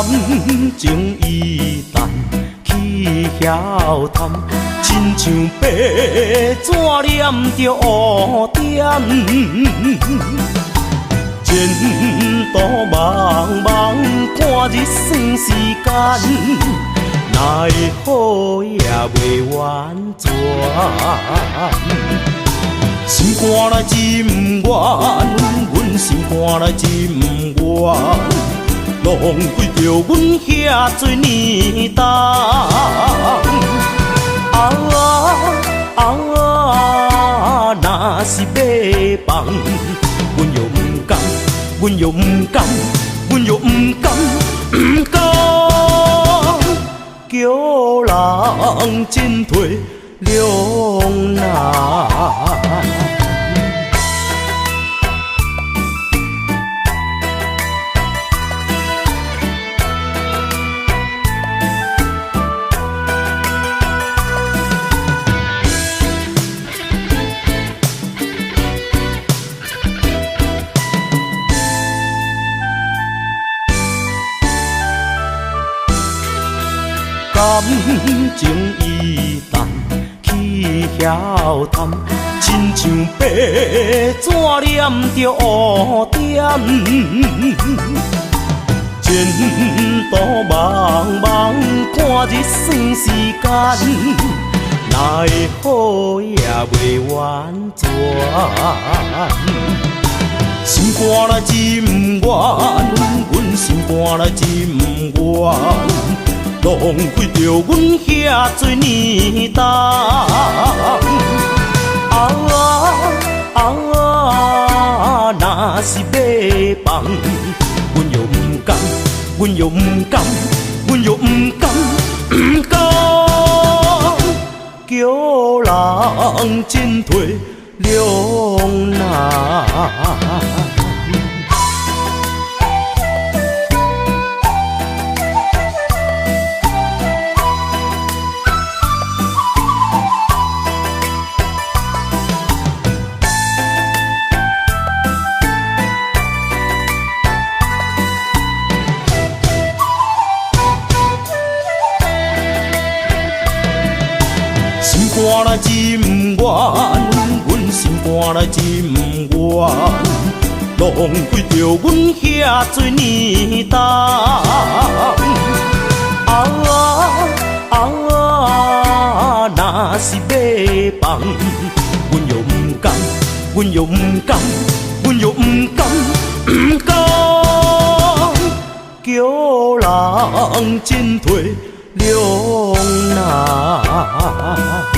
感情一旦去晓谈，亲像白纸染着乌点。前途茫茫，看日算时间，哪会好也袂完全。心肝来真不愿，阮心肝来真不愿，浪费着阮遐多年冬。若是要放，阮又不甘，阮又不甘，阮又不甘，不甘，叫人进退两难。感情一旦去晓谈，亲像白纸染着乌点。前途茫茫，看日算时间，哪会好也袂完全。心肝来真不愿，阮心肝来真不愿，浪费着阮遐多年冬。若是要放，阮又不甘，阮又不甘，阮又不甘，不甘，叫人进退两难。心肝来真不愿，阮心肝来真不愿，浪费着阮遐多年冬。若是要放，阮又不甘，阮又不甘，阮又不甘，不甘，叫人进退两难。